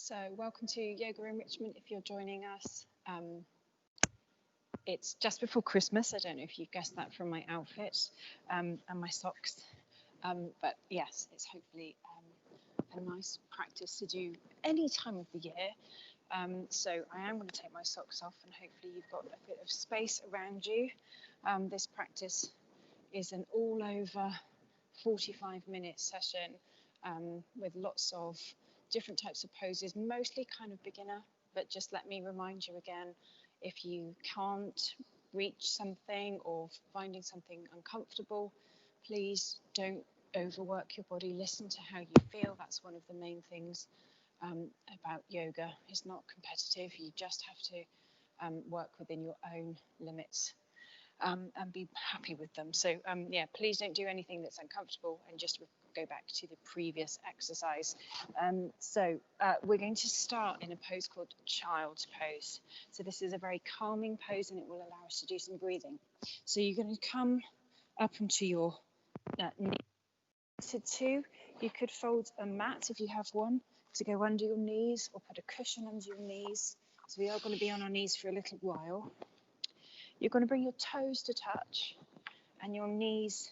So welcome to Yoga Enrichment if you're joining us. It's just before Christmas. I don't know if you've guessed that from my outfit and my socks. But yes, it's hopefully a nice practice to do any time of the year. So I am going to take my socks off and hopefully you've got a bit of space around you. This practice is an all over 45-minute session with lots of different types of poses, mostly kind of beginner, but just let me remind you again, if you can't reach something or finding something uncomfortable, please don't overwork your body. Listen to how you feel. That's one of the main things about yoga. It's not competitive. You just have to work within your own limits and be happy with them. So yeah, please don't do anything that's uncomfortable and just go back to the previous exercise. So we're going to start in a pose called child's pose. So this is a very calming pose and it will allow us to do some breathing. So you're going to come up onto your knee to two. You could fold a mat if you have one to go under your knees or put a cushion under your knees. So we are going to be on our knees for a little while. You're going to bring your toes to touch and your knees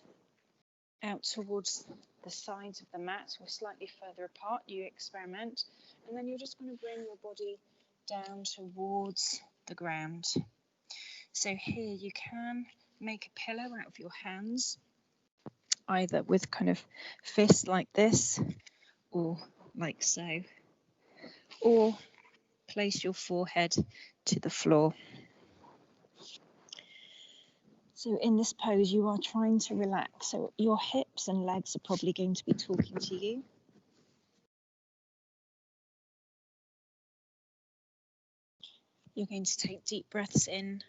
out towards the sides of the mat or slightly further apart. You experiment, and then you're just going to bring your body down towards the ground. So here you can make a pillow out of your hands, either with kind of fists like this or like so, or place your forehead to the floor. So in this pose, you are trying to relax. So your hips and legs are probably going to be talking to you. You're going to take deep breaths in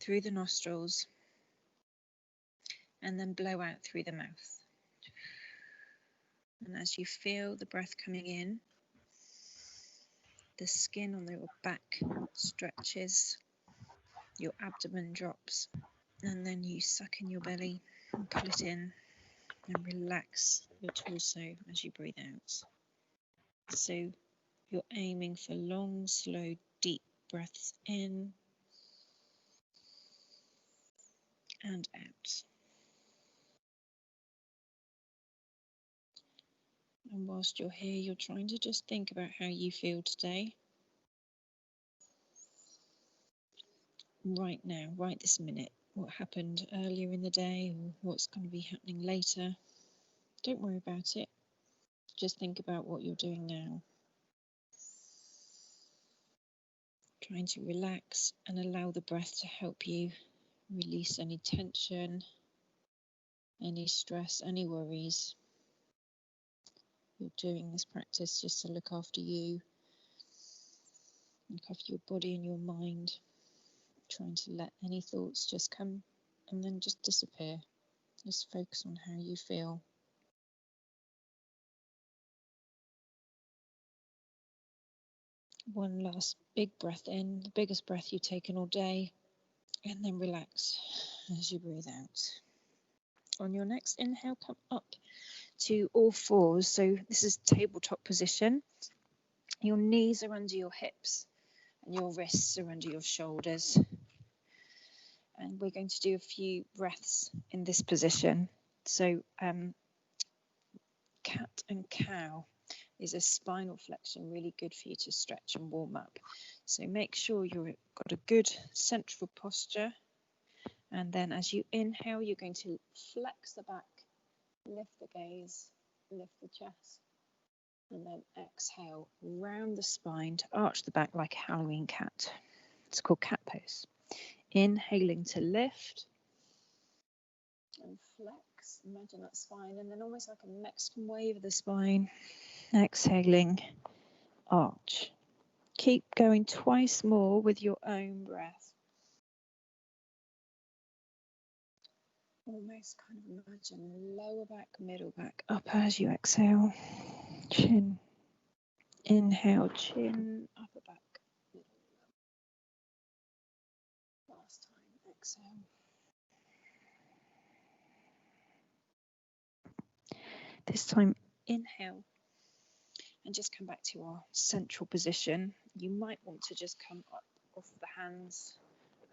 through the nostrils and then blow out through the mouth. And as you feel the breath coming in, the skin on your back stretches, your abdomen drops, and then you suck in your belly and pull it in and relax your torso as you breathe out. So you're aiming for long, slow, deep breaths in and out. And whilst you're here, you're trying to just think about how you feel today. Right now, right this minute, what happened earlier in the day or what's going to be happening later. Don't worry about it. Just think about what you're doing now. Trying to relax and allow the breath to help you release any tension, any stress, any worries. You're doing this practice just to look after you, look after your body and your mind, trying to let any thoughts just come and then just disappear. Just focus on how you feel. One last big breath in, the biggest breath you've taken all day, and then relax as you breathe out. On your next inhale, come up to all fours. So this is tabletop position. Your knees are under your hips and your wrists are under your shoulders. And we're going to do a few breaths in this position. So cat and cow is a spinal flexion, really good for you to stretch and warm up. So make sure you've got a good central posture. And then as you inhale, you're going to flex the back, lift the gaze, lift the chest. And then exhale, round the spine to arch the back like a Halloween cat. It's called cat pose. Inhaling to lift and flex. Imagine that spine, and then almost like a Mexican wave of the spine. Exhaling, arch. Keep going twice more with your own breath. Almost kind of imagine lower back, middle back, up as you exhale. Chin. Inhale, chin, upper back, middle. Last time, exhale. This time, inhale and just come back to our central position. You might want to just come up off the hands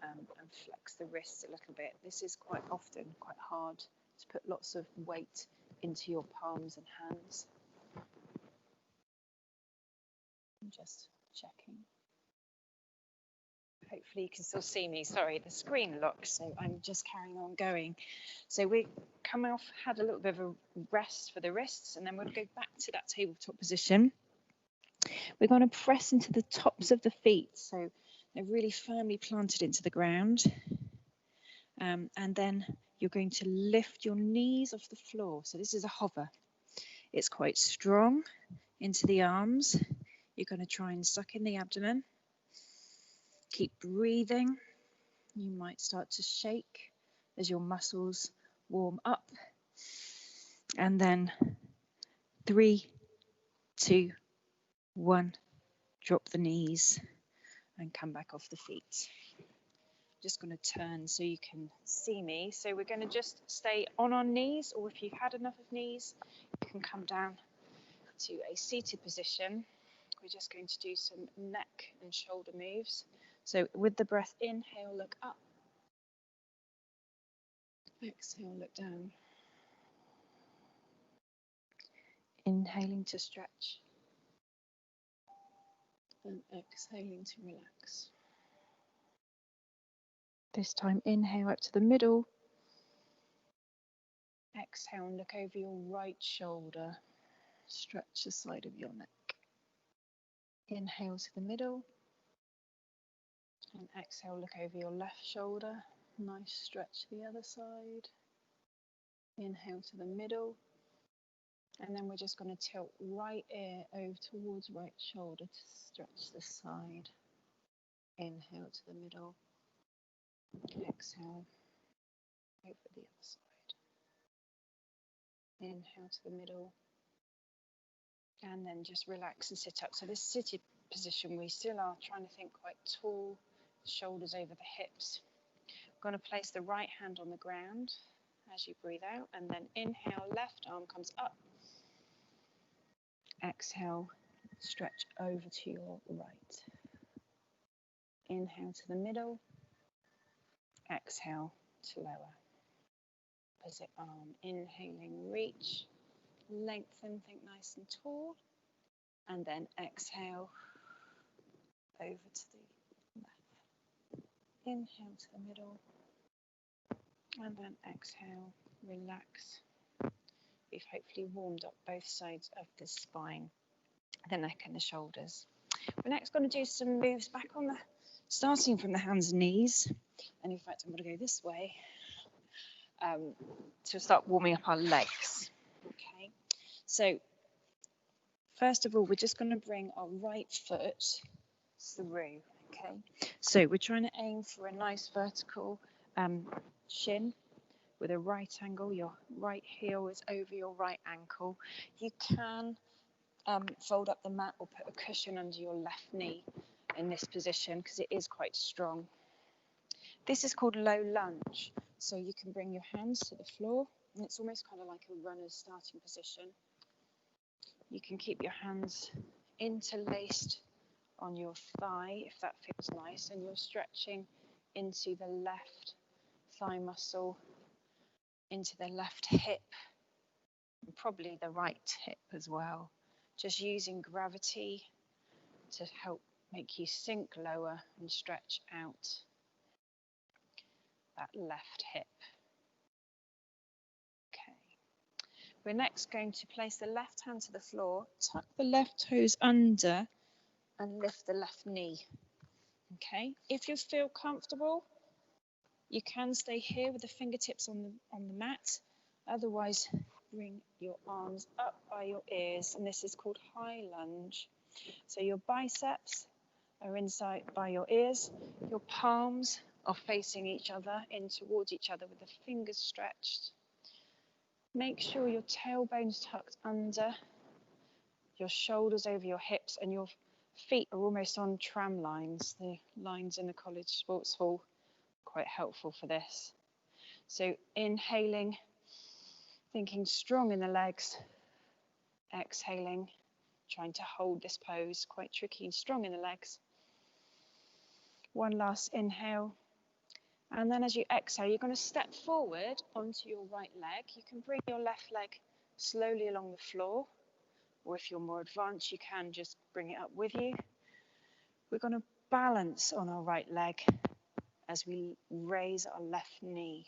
and flex the wrists a little bit. This is quite often quite hard to put lots of weight into your palms and hands. I'm just checking. Hopefully you can still see me. Sorry, the screen locked, so I'm just carrying on going. So we come off, had a little bit of a rest for the wrists, and then we'll go back to that tabletop position. We're going to press into the tops of the feet, so they're really firmly planted into the ground. And then you're going to lift your knees off the floor. So this is a hover. It's quite strong into the arms. You're going to try and suck in the abdomen. Keep breathing. You might start to shake as your muscles warm up. And then 3, 2, 1, drop the knees and come back off the feet. Just going to turn so you can see me. So we're going to just stay on our knees, or if you've had enough of knees, you can come down to a seated position. We're just going to do some neck and shoulder moves. So with the breath, inhale, look up. Exhale, look down. Inhaling to stretch. And exhaling to relax. This time, inhale up to the middle. Exhale and look over your right shoulder. Stretch the side of your neck. Inhale to the middle. And exhale, look over your left shoulder. Nice stretch to the other side. Inhale to the middle. And then we're just going to tilt right ear over towards right shoulder to stretch the side. Inhale to the middle. Exhale over the other side. Inhale to the middle. And then just relax and sit up. So this seated position, we still are trying to think quite tall, shoulders over the hips. We're going to place the right hand on the ground as you breathe out, and then inhale, left arm comes up. Exhale, stretch over to your right. Inhale to the middle. Exhale to lower. Opposite arm, inhaling, reach, lengthen, think nice and tall, and then exhale over to the left. Inhale to the middle, and then exhale, relax. We've hopefully warmed up both sides of the spine, the neck and the shoulders. We're next going to do some moves back on the, starting from the hands and knees. And in fact, I'm going to go this way to start warming up our legs. Okay, so first of all, we're just going to bring our right foot through. Okay, so we're trying to aim for a nice vertical shin with a right angle. Your right heel is over your right ankle. You can fold up the mat or put a cushion under your left knee in this position because it is quite strong. This is called low lunge. So you can bring your hands to the floor, and it's almost kind of like a runner's starting position. You can keep your hands interlaced on your thigh if that feels nice, and you're stretching into the left thigh muscle, into the left hip, and probably the right hip as well. Just using gravity to help make you sink lower and stretch out that left hip. Okay. We're next going to place the left hand to the floor, tuck the left toes under and lift the left knee. Okay. If you feel comfortable, you can stay here with the fingertips on the mat. Otherwise, bring your arms up by your ears, and this is called high lunge. So your biceps are inside by your ears, your palms are facing each other, in towards each other with the fingers stretched. Make sure your tailbone's tucked under, your shoulders over your hips, and your feet are almost on tram lines, the lines in the college sports hall. Quite helpful for this. So inhaling, thinking strong in the legs, exhaling, trying to hold this pose, quite tricky and strong in the legs. One last inhale. And then as you exhale, you're going to step forward onto your right leg. You can bring your left leg slowly along the floor, or if you're more advanced, you can just bring it up with you. We're going to balance on our right leg as we raise our left knee.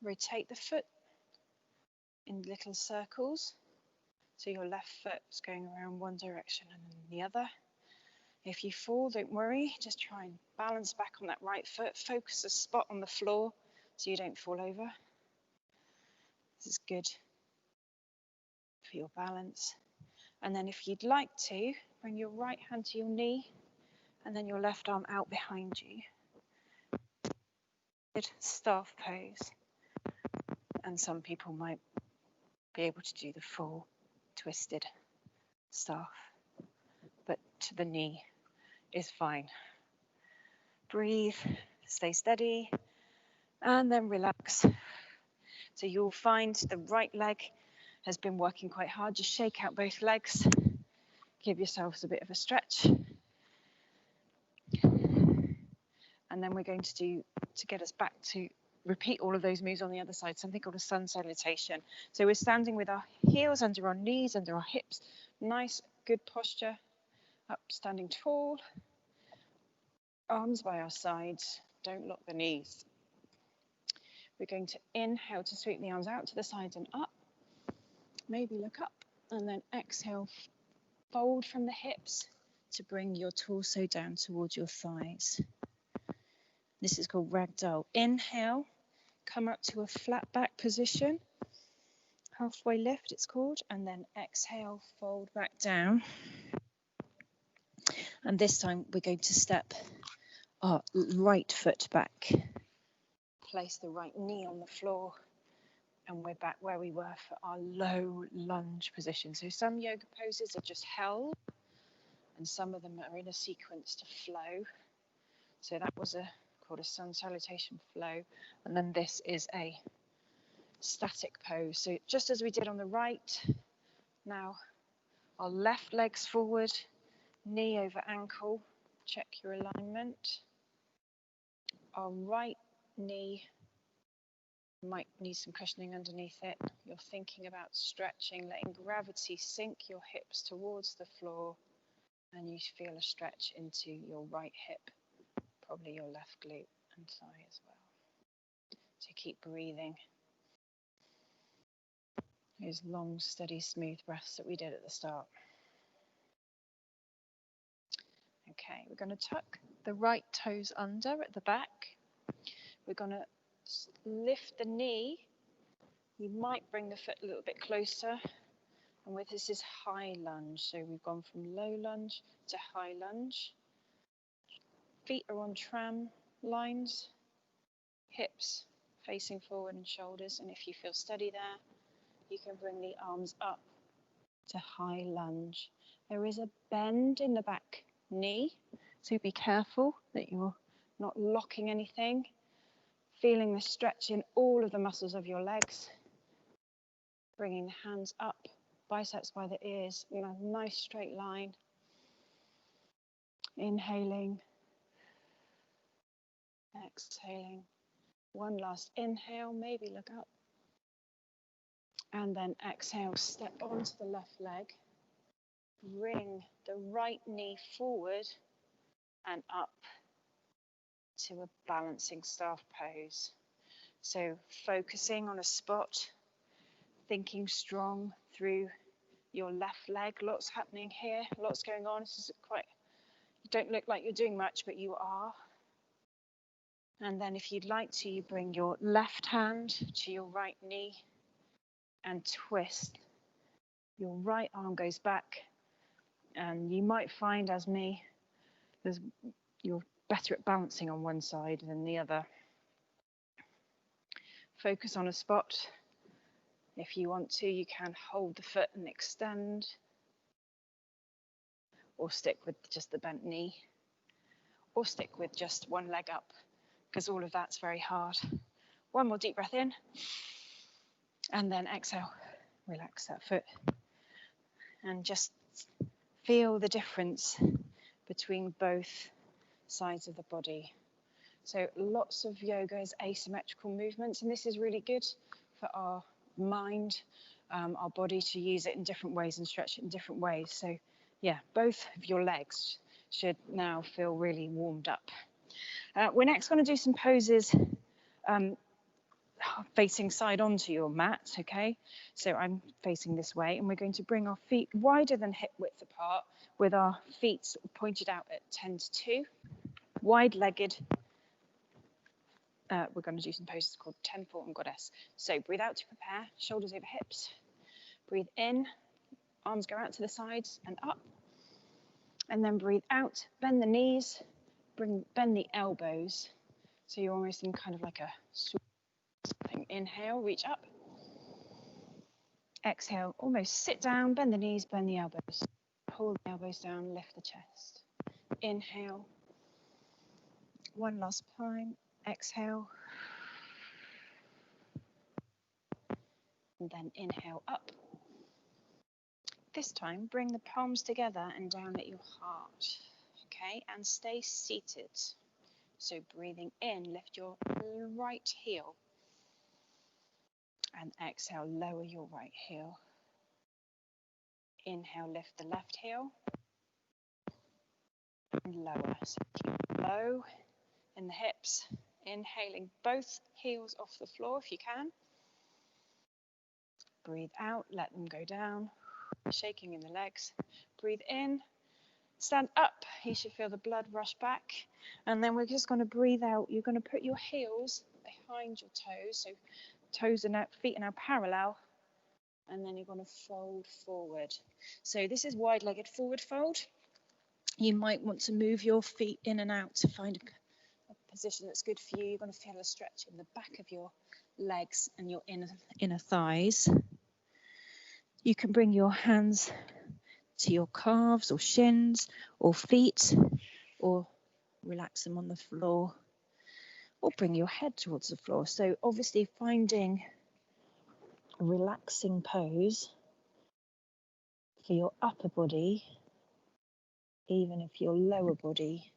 Rotate the foot in little circles. So your left foot is going around one direction and then the other. If you fall, don't worry, just try and balance back on that right foot. Focus a spot on the floor so you don't fall over. This is good for your balance. And then if you'd like to, bring your right hand to your knee and then your left arm out behind you. Good staff pose. And some people might be able to do the full twisted staff, but to the knee is fine. Breathe, stay steady, and then relax. So you'll find the right leg has been working quite hard. Just shake out both legs. Give yourselves a bit of a stretch. And then we're going to do, to get us back to repeat all of those moves on the other side, something called a sun salutation. So we're standing with our heels under our knees, under our hips. Nice, good posture. Up, standing tall. Arms by our sides. Don't lock the knees. We're going to inhale to sweep the arms out to the sides and up. Maybe look up. And then exhale, fold from the hips to bring your torso down towards your thighs. This is called ragdoll. Inhale, come up to a flat back position. Halfway lift, it's called. And then exhale, fold back down. And this time we're going to step our right foot back. Place the right knee on the floor. And we're back where we were for our low lunge position. So some yoga poses are just held. And some of them are in a sequence to flow. So that was called a sun salutation flow. And then this is a static pose. So just as we did on the right, now our left leg's forward, knee over ankle. Check your alignment. Our right knee might need some cushioning underneath it. You're thinking about stretching, letting gravity sink your hips towards the floor, and you feel a stretch into your right hip, probably your left glute and thigh as well. So keep breathing. Those long, steady, smooth breaths that we did at the start. Okay, we're going to tuck the right toes under at the back. We're going to lift the knee. You might bring the foot a little bit closer. And with this is high lunge. So we've gone from low lunge to high lunge. Feet are on tram lines. Hips facing forward and shoulders. And if you feel steady there, you can bring the arms up to high lunge. There is a bend in the back knee. So be careful that you're not locking anything. Feeling the stretch in all of the muscles of your legs. Bringing the hands up, biceps by the ears in a nice straight line. Inhaling. Exhaling. One last inhale, maybe look up. And then exhale, step onto the left leg. Bring the right knee forward and up to a balancing staff pose. So focusing on a spot, thinking strong through your left leg. Lots happening here, lots going on. This is quite, you don't look like you're doing much, but you are. And then if you'd like to, you bring your left hand to your right knee and twist. Your right arm goes back, and you might find, as me, you're better at balancing on one side than the other. Focus on a spot. If you want to, you can hold the foot and extend, or stick with just the bent knee, or stick with just one leg up, because all of that's very hard. One more deep breath in, and then exhale. Relax that foot. and just feel the difference between both sides of the body. So lots of yoga is asymmetrical movements, and this is really good for our mind, our body, to use it in different ways and stretch it in different ways. So yeah, both of your legs should now feel really warmed up. We're next going to do some poses facing side onto your mat, okay? So I'm facing this way, and we're going to bring our feet wider than hip width apart with our feet pointed out at 10 to 2, wide-legged. We're going to do some poses called Temple and Goddess. So breathe out to prepare, shoulders over hips. Breathe in, arms go out to the sides and up. And then breathe out, bend the knees, bend the elbows. So you're almost in kind of like a thing. Inhale, reach up. Exhale, almost sit down, bend the knees, bend the elbows. Pull the elbows down, lift the chest. Inhale. One last time. Exhale. And then inhale up. This time, bring the palms together and down at your heart. Okay, and stay seated. So breathing in, lift your right heel. And exhale, lower your right heel. Inhale, lift the left heel. And lower. So keep low in the hips. Inhaling both heels off the floor if you can. Breathe out, let them go down. Shaking in the legs. Breathe in. Stand up. You should feel the blood rush back. And then we're just going to breathe out. You're going to put your heels behind your toes. So toes are now, feet are now parallel. And then you're going to fold forward. So this is wide-legged forward fold. You might want to move your feet in and out to find a position that's good for you. You're going to feel a stretch in the back of your legs and your inner thighs. You can bring your hands to your calves or shins or feet, or relax them on the floor, or bring your head towards the floor. So obviously finding a relaxing pose for your upper body, even if your lower body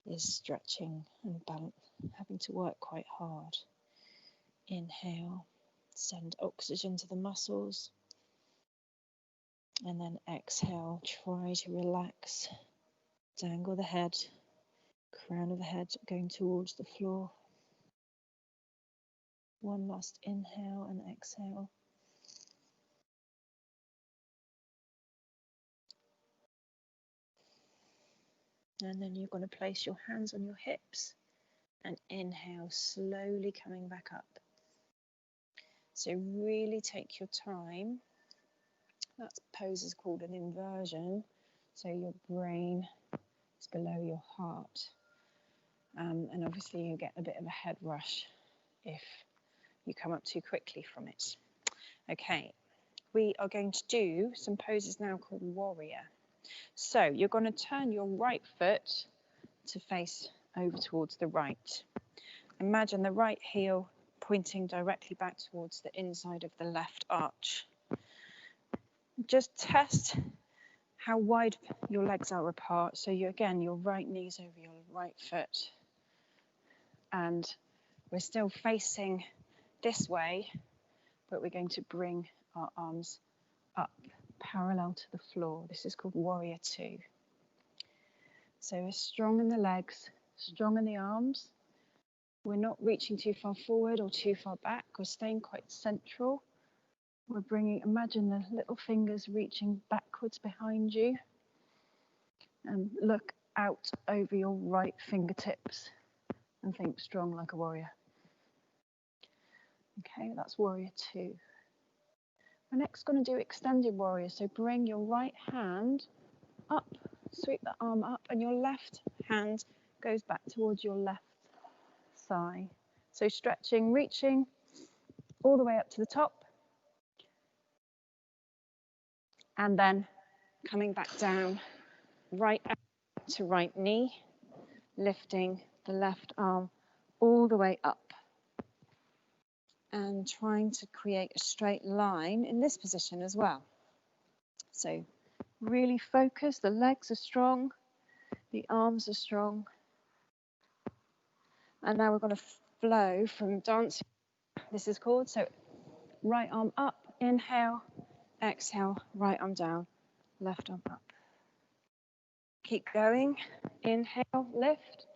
is stretching and having to work quite hard. Inhale, send oxygen to the muscles. And then exhale, try to relax. Dangle the head, crown of the head going towards the floor. One last inhale and exhale. And then you're going to place your hands on your hips and inhale, slowly coming back up. So really take your time. That pose is called an inversion. So your brain is below your heart. And obviously you get a bit of a head rush if you come up too quickly from it. Okay, we are going to do some poses now called warrior. So you're going to turn your right foot to face over towards the right. Imagine the right heel pointing directly back towards the inside of the left arch. Just test how wide your legs are apart. So your right knee's over your right foot. And we're still facing this way, but we're going to bring our arms up parallel to the floor. This is called Warrior 2. So we're strong in the legs, strong in the arms. We're not reaching too far forward or too far back. We're staying quite central. We're imagine the little fingers reaching backwards behind you. And look out over your right fingertips and think strong like a warrior. Okay, that's Warrior 2. We're next going to do extended warrior. So bring your right hand up, sweep the arm up, and your left hand goes back towards your left thigh. So stretching, reaching all the way up to the top. And then coming back down, right to right knee, lifting the left arm all the way up. And trying to create a straight line in this position as well. So really focus, the legs are strong, the arms are strong. And now we're going to flow from dancing, this is called. So right arm up, inhale, exhale, right arm down, left arm up. Keep going, inhale, lift,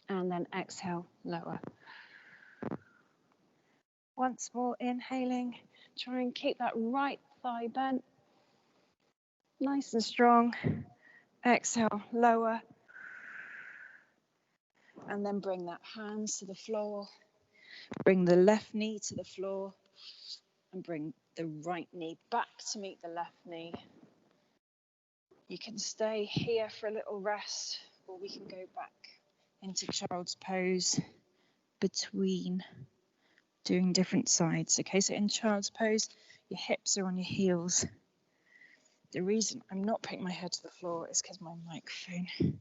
and then exhale, lower. Once more, inhaling, try and keep that right thigh bent, nice and strong. Exhale, lower, and then bring that hands to the floor. Bring the left knee to the floor, and bring the right knee back to meet the left knee. You can stay here for a little rest, or we can go back into child's pose between doing different sides. Okay, so in child's pose, your hips are on your heels. The reason I'm not putting my head to the floor is because my microphone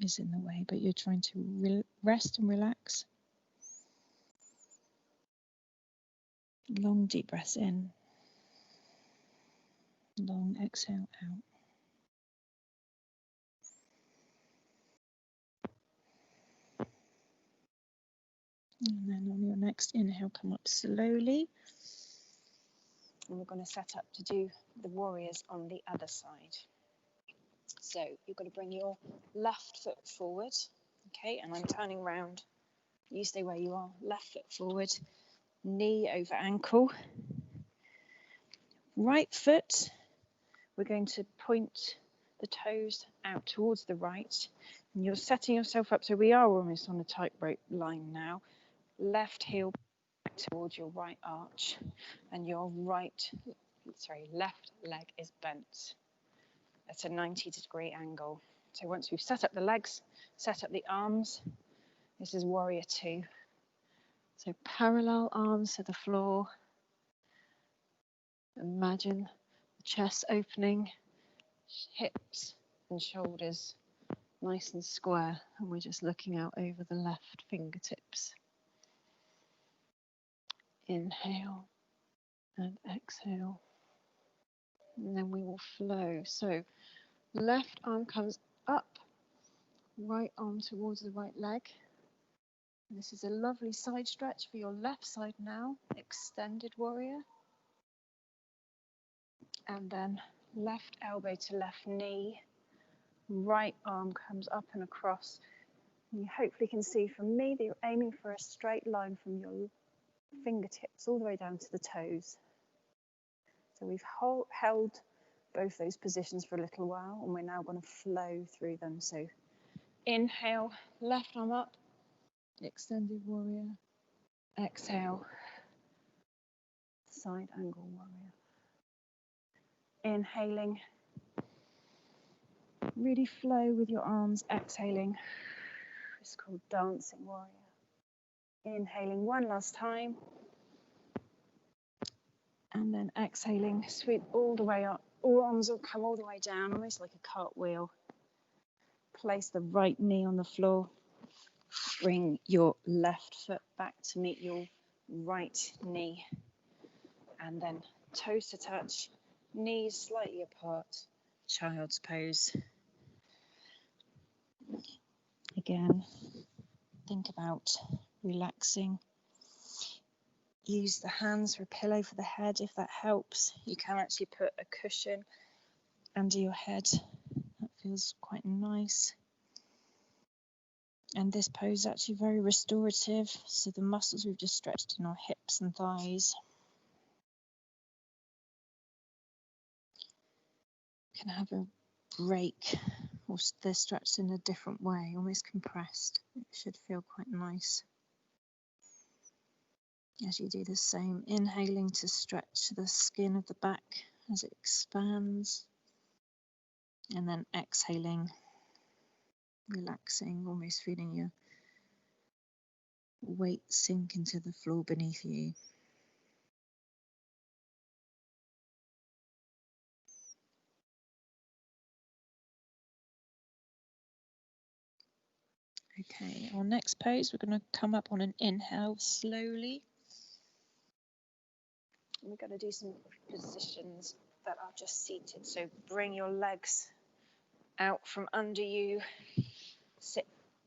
is in the way, but you're trying to rest and relax. Long deep breaths in, long exhale out. And then on your next inhale, come up slowly. And we're going to set up to do the warriors on the other side. So you're going to bring your left foot forward, okay, and I'm turning around. You stay where you are, left foot forward, knee over ankle. Right foot, we're going to point the toes out towards the right. And you're setting yourself up, so we are almost on a tightrope line now. Left heel back towards your right arch, and your left leg is bent at a 90-degree angle. So once we've set up the legs, set up the arms, this is warrior 2. So parallel arms to the floor. Imagine the chest opening, hips and shoulders nice and square, and we're just looking out over the left fingertips. Inhale and exhale, and then we will flow. So left arm comes up, right arm towards the right leg. This is a lovely side stretch for your left side now, extended warrior. And then left elbow to left knee, right arm comes up and across. And you hopefully can see from me that you're aiming for a straight line from your fingertips all the way down to the toes. So we've held both those positions for a little while, and we're now going to flow through them. So inhale, left arm up, extended warrior. Exhale, side angle warrior. Inhaling, really flow with your arms. Exhaling, it's called dancing warrior. Inhaling one last time, and then exhaling, sweep all the way up. All arms will come all the way down, almost like a cartwheel. Place the right knee on the floor. Bring your left foot back to meet your right knee, and then toes to touch, knees slightly apart, child's pose. Again, think about relaxing. Use the hands for a pillow for the head if that helps. You can actually put a cushion under your head. That feels quite nice. And this pose is actually very restorative. So the muscles we've just stretched in our hips and thighs can have a break, or they're stretched in a different way, almost compressed. It should feel quite nice. As you do the same, inhaling to stretch the skin of the back as it expands, and then exhaling, relaxing, almost feeling your weight sink into the floor beneath you. Okay, our next pose, we're going to come up on an inhale slowly. We're going to do some positions that are just seated. So bring your legs out from under you, sit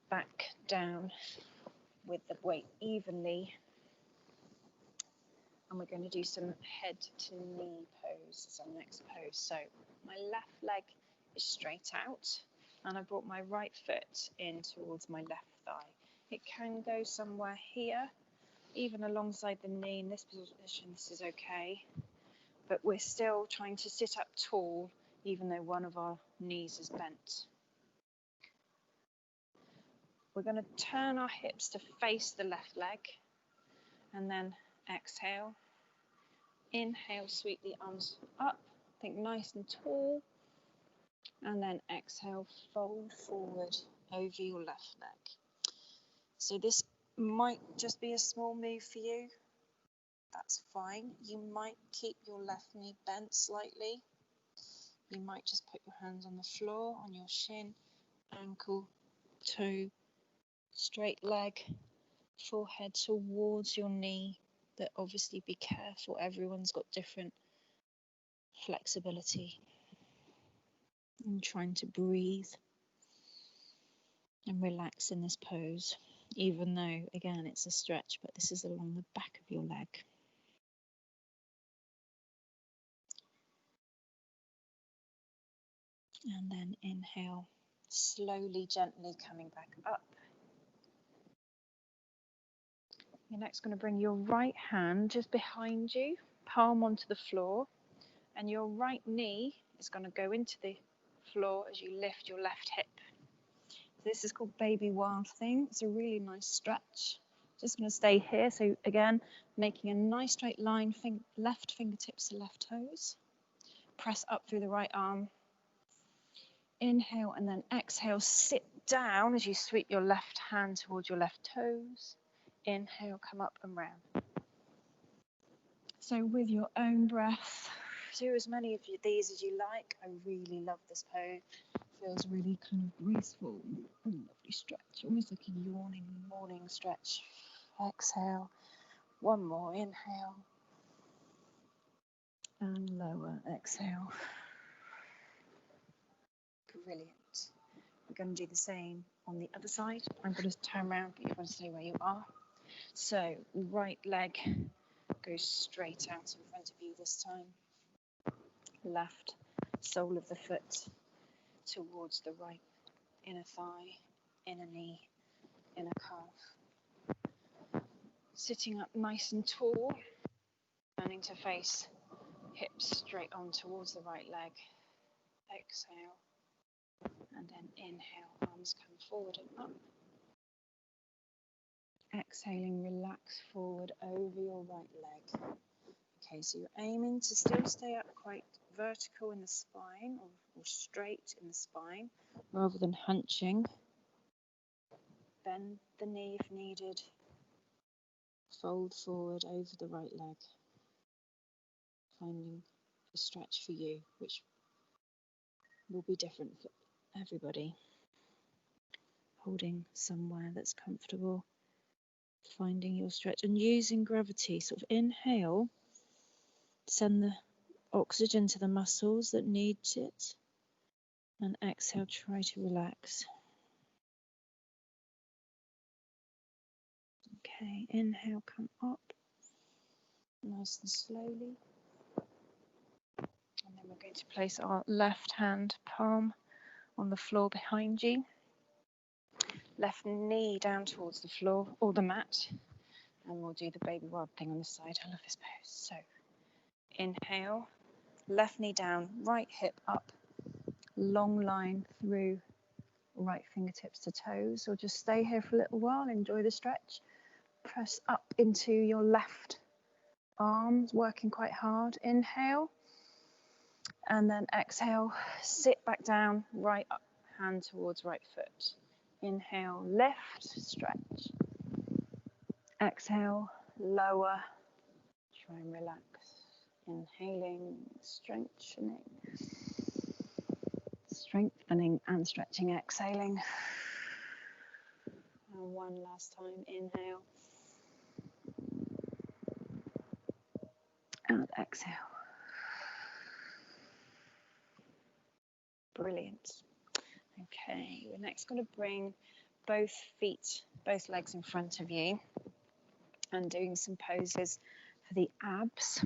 back down with the weight evenly. And we're going to do some head to knee pose as our next pose. So my left leg is straight out and I brought my right foot in towards my left thigh. It can go somewhere here, even alongside the knee. In this position, this is okay. But we're still trying to sit up tall, even though one of our knees is bent. We're going to turn our hips to face the left leg and then exhale. Inhale, sweep the arms up, think nice and tall, and then exhale, fold forward over your left leg. So this might just be a small move for you. That's fine. You might keep your left knee bent slightly. You might just put your hands on the floor, on your shin, ankle, toe, straight leg, forehead towards your knee. But obviously be careful, everyone's got different flexibility. And trying to breathe and relax in this pose, even though, again, it's a stretch, but this is along the back of your leg. And then inhale, slowly, gently coming back up. You're next going to bring your right hand just behind you, palm onto the floor, and your right knee is going to go into the floor as you lift your left hip. This is called Baby Wild Thing. It's a really nice stretch. Just going to stay here. So again, making a nice straight line, left fingertips to left toes. Press up through the right arm. Inhale and then exhale. Sit down as you sweep your left hand towards your left toes. Inhale, come up and round. So with your own breath, do as many of these as you like. I really love this pose. Feels really kind of graceful. Lovely stretch, almost like a yawning morning stretch. Exhale. One more. Inhale. And lower. Exhale. Brilliant. We're going to do the same on the other side. I'm going to turn around, but you're going to stay where you are. So right leg goes straight out in front of you this time. Left sole of the foot towards the right inner thigh, inner knee, inner calf. Sitting up nice and tall, turning to face hips straight on towards the right leg. Exhale, and then inhale, arms come forward and up. Exhaling, relax forward over your right leg. Okay, so you're aiming to still stay up quite vertical in the spine or straight in the spine rather than hunching. Bend the knee if needed. Fold forward over the right leg. Finding a stretch for you, which will be different for everybody. Holding somewhere that's comfortable. Finding your stretch and using gravity. Sort of inhale, send the oxygen to the muscles that need it. And exhale, try to relax. Okay, inhale, come up, nice and slowly. And then we're going to place our left hand palm on the floor behind you. Left knee down towards the floor or the mat. And we'll do the Baby Wild Thing on the side. I love this pose. So, inhale, left knee down, right hip up, long line through right fingertips to toes. Or just stay here for a little while, enjoy the stretch. Press up into your left arms, working quite hard. Inhale, and then exhale, sit back down, right up, hand towards right foot. Inhale, lift, stretch. Exhale, lower, try and relax. Inhaling, strengthening and stretching, exhaling. And one last time, inhale. and exhale. Brilliant. Okay, we're next going to bring both legs in front of you and doing some poses for the abs.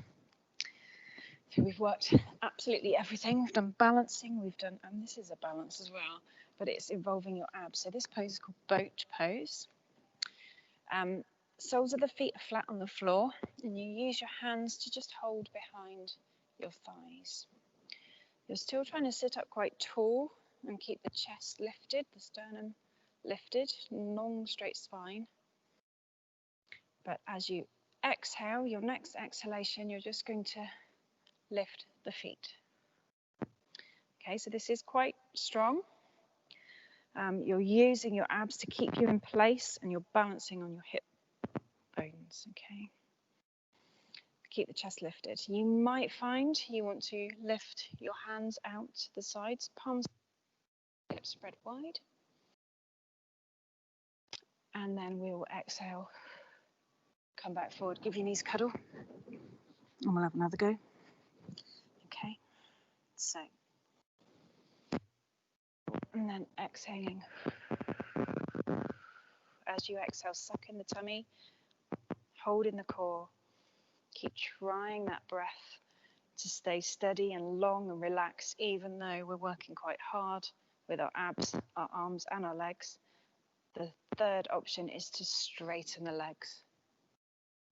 So we've worked absolutely everything. We've done balancing, and this is a balance as well, but it's involving your abs. So this pose is called boat pose. Soles of the feet are flat on the floor, and you use your hands to just hold behind your thighs. You're still trying to sit up quite tall and keep the chest lifted, the sternum lifted, long straight spine. But as you exhale, your next exhalation, you're just going to lift the feet. Okay, so this is quite strong. You're using your abs to keep you in place, and you're balancing on your hip bones. Okay, keep the chest lifted. You might find you want to lift your hands out to the sides, palms, hips spread wide, and then we will exhale, come back forward, give your knees a cuddle, and we'll have another go. Okay, so, and then exhaling. As you exhale, suck in the tummy, hold in the core. Keep trying that breath to stay steady and long and relaxed, even though we're working quite hard with our abs, our arms, and our legs. The third option is to straighten the legs,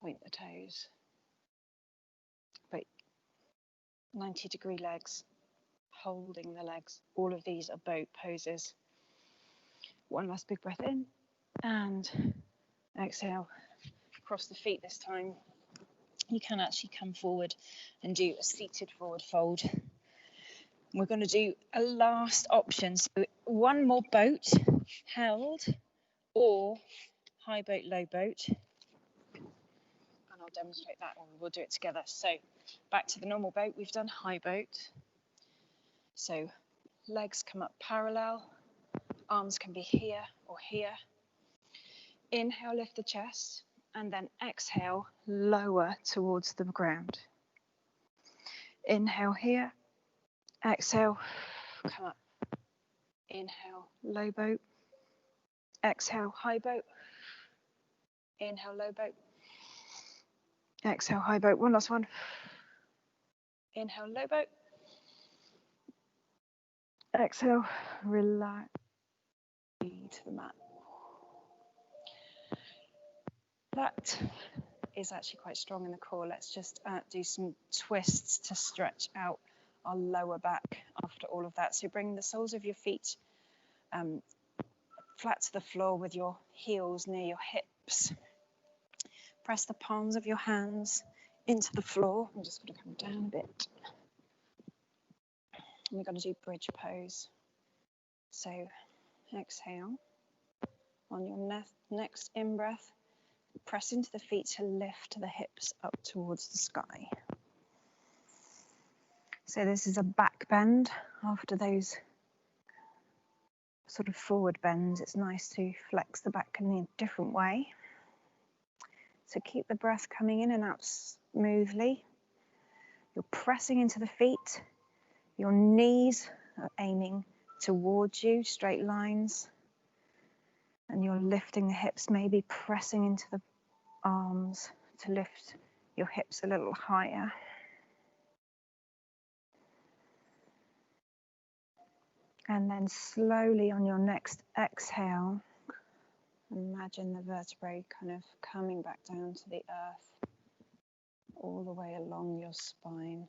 point the toes. But 90-degree legs, holding the legs. All of these are boat poses. One last big breath in and exhale. Cross the feet this time. You can actually come forward and do a seated forward fold. We're going to do a last option. So one more boat held or high boat, low boat. And I'll demonstrate that, or we'll do it together. So back to the normal boat. We've done high boat. So legs come up parallel. Arms can be here or here. Inhale, lift the chest, and then exhale, lower towards the ground. Inhale here, exhale, come up. Inhale, low boat. Exhale, high boat. Inhale, low boat. Exhale, high boat. One last one. Inhale, low boat. Exhale, relax to the mat. That is actually quite strong in the core. Let's just do some twists to stretch out our lower back after all of that. So bring the soles of your feet flat to the floor with your heels near your hips. Press the palms of your hands into the floor. I'm just going to come down a bit. And we're going to do bridge pose. So exhale. On your next in-breath, press into the feet to lift the hips up towards the sky. So this is a back bend. After those sort of forward bends, it's nice to flex the back in a different way. So keep the breath coming in and out smoothly. You're pressing into the feet. Your knees are aiming towards you, straight lines. And you're lifting the hips, maybe pressing into the arms to lift your hips a little higher. And then slowly on your next exhale, imagine the vertebrae kind of coming back down to the earth, all the way along your spine,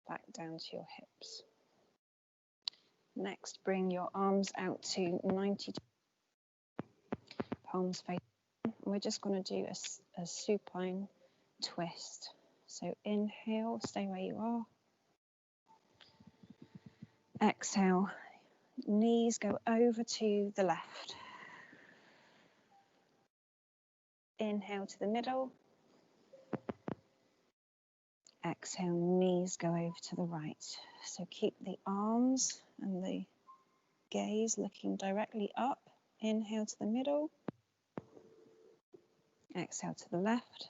back down to your hips. Next, bring your arms out to 90 palms facing. We're just going to do a supine twist. So inhale, stay where you are. Exhale, knees go over to the left. Inhale to the middle. Exhale, knees go over to the right. So keep the arms and the gaze looking directly up. Inhale to the middle. Exhale to the left.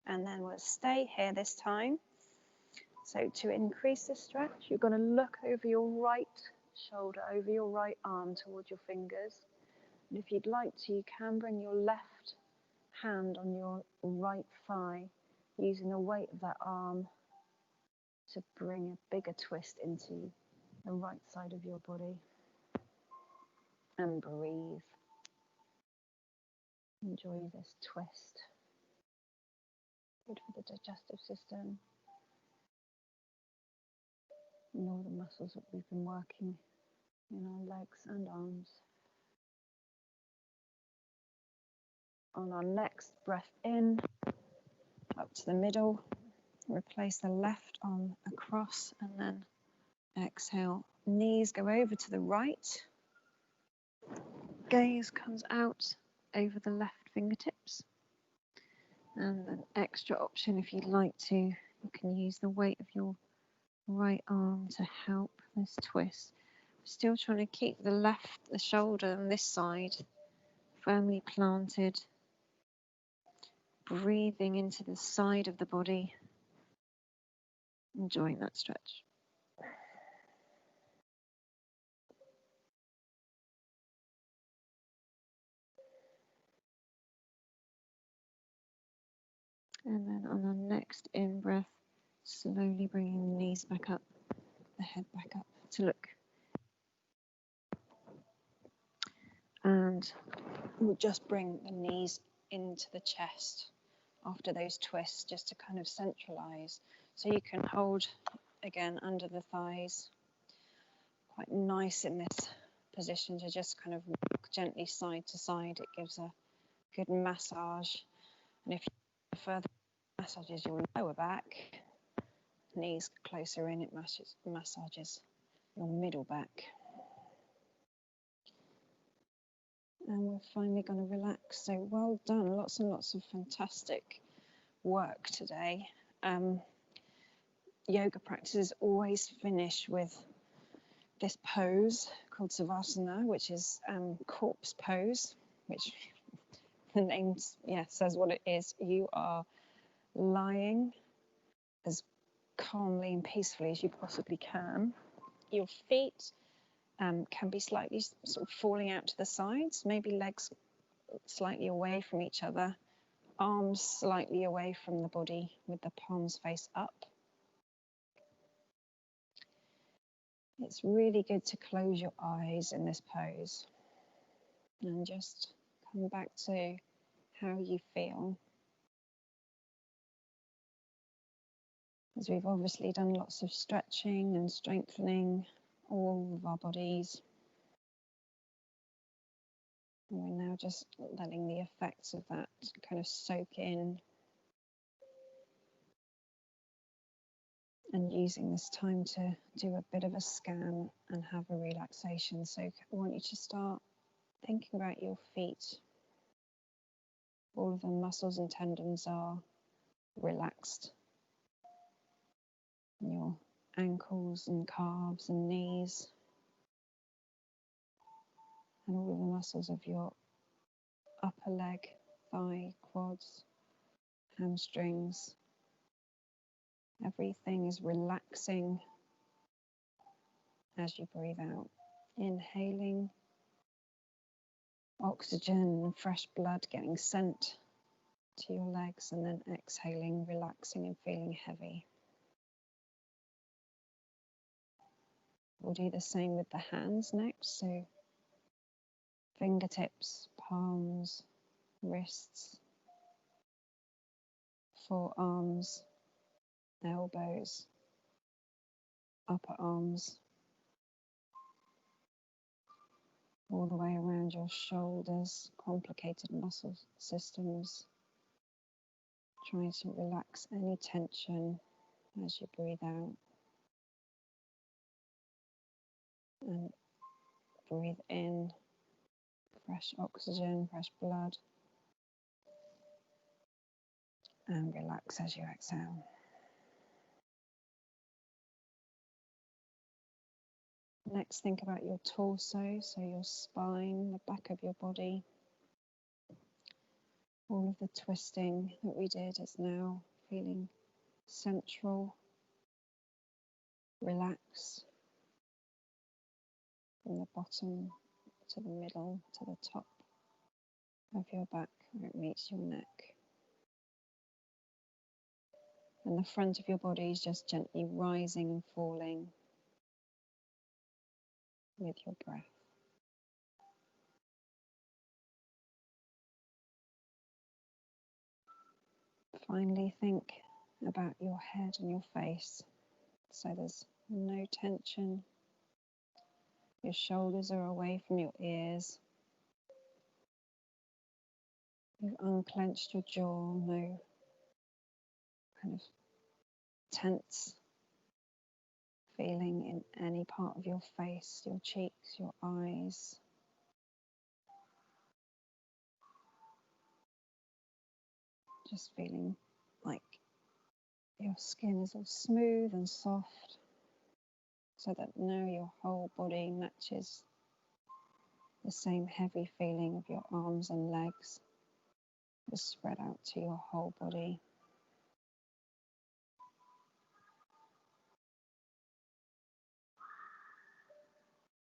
And then we'll stay here this time. So to increase the stretch, you're going to look over your right shoulder, over your right arm towards your fingers. And if you'd like to, you can bring your left hand on your right thigh, using the weight of that arm to bring a bigger twist into the right side of your body. And breathe. Enjoy this twist. Good for the digestive system. And all the muscles that we've been working in our legs and arms. On our next breath in, up to the middle, replace the left arm across, and then exhale. Knees go over to the right. Gaze comes out over the left fingertips. And an extra option, if you'd like to, you can use the weight of your right arm to help this twist. Still trying to keep the shoulder on this side firmly planted. Breathing into the side of the body. Enjoying that stretch. And then on our next in-breath, slowly bringing the knees back up, the head back up to look. And we'll just bring the knees into the chest after those twists, just to kind of centralize. So you can hold again under the thighs. Quite nice in this position to just kind of walk gently side to side. It gives a good massage. And if you prefer the massages your lower back, knees closer in, it massages your middle back. And we're finally going to relax. So well done, lots and lots of fantastic work today. Yoga practices always finish with this pose called Savasana, which is corpse pose, which the name says what it is. You are lying as calmly and peacefully as you possibly can. Your feet can be slightly sort of falling out to the sides, maybe legs slightly away from each other, arms slightly away from the body with the palms face up. It's really good to close your eyes in this pose and just come back to how you feel. As we've obviously done lots of stretching and strengthening all of our bodies. And we're now just letting the effects of that kind of soak in. And using this time to do a bit of a scan and have a relaxation. So I want you to start thinking about your feet. All of the muscles and tendons are relaxed. Your ankles and calves and knees. And all of the muscles of your upper leg, thigh, quads, hamstrings. Everything is relaxing as you breathe out. Inhaling oxygen and fresh blood getting sent to your legs, and then exhaling, relaxing and feeling heavy. We'll do the same with the hands next. So fingertips, palms, wrists, forearms, elbows, upper arms, all the way around your shoulders, complicated muscle systems. Trying to relax any tension as you breathe out. And breathe in fresh oxygen, fresh blood. And relax as you exhale. Next, think about your torso, so your spine, the back of your body. All of the twisting that we did is now feeling central, relaxed, from the bottom to the middle to the top of your back where it meets your neck. And the front of your body is just gently rising and falling with your breath. Finally, think about your head and your face. So there's no tension. Your shoulders are away from your ears. You've unclenched your jaw, no kind of tense feeling in any part of your face, your cheeks, your eyes. Just feeling like your skin is all smooth and soft, so that now your whole body matches the same heavy feeling of your arms and legs, just spread out to your whole body.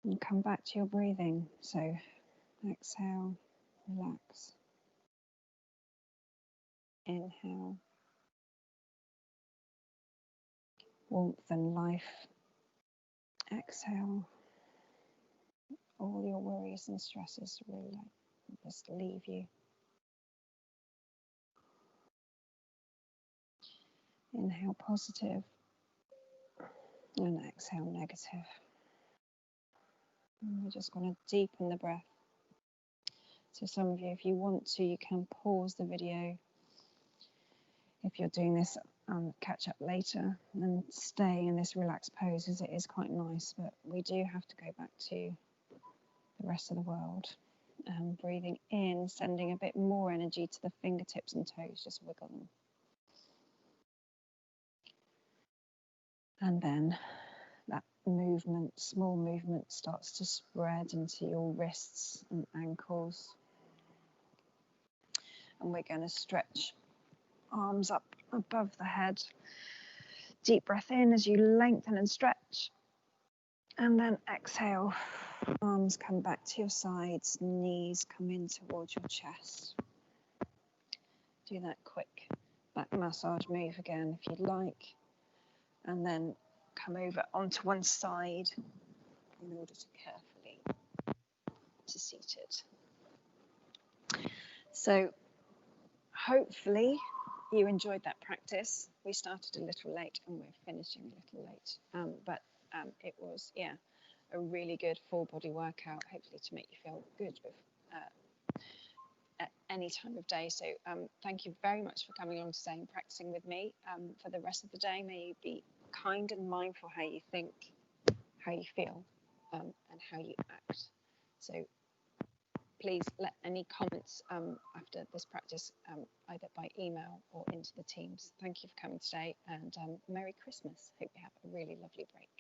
And come back to your breathing. So exhale, relax. Inhale, warmth and life. Exhale, all your worries and stresses really just leave you. Inhale positive and exhale negative. And we're just going to deepen the breath. So some of you, if you want to, you can pause the video. If you're doing this, catch up later and stay in this relaxed pose, as it is quite nice, but we do have to go back to the rest of the world. Breathing in, sending a bit more energy to the fingertips and toes, just wiggle them. And then that movement, small movement, starts to spread into your wrists and ankles. And we're going to stretch arms up above the head. Deep breath in as you lengthen and stretch. And then exhale, arms come back to your sides, knees come in towards your chest. Do that quick back massage move again if you'd like. And then come over onto one side in order to carefully to seated. So hopefully you enjoyed that practice. We started a little late and we're finishing a little late, but it was a really good full body workout, hopefully to make you feel good at any time of day. So thank you very much for coming along today and practicing with me. For the rest of the day, may you be kind and mindful how you think, how you feel, and how you act. So please let any comments after this practice either by email or into the Teams. Thank you for coming today, and Merry Christmas. Hope you have a really lovely break.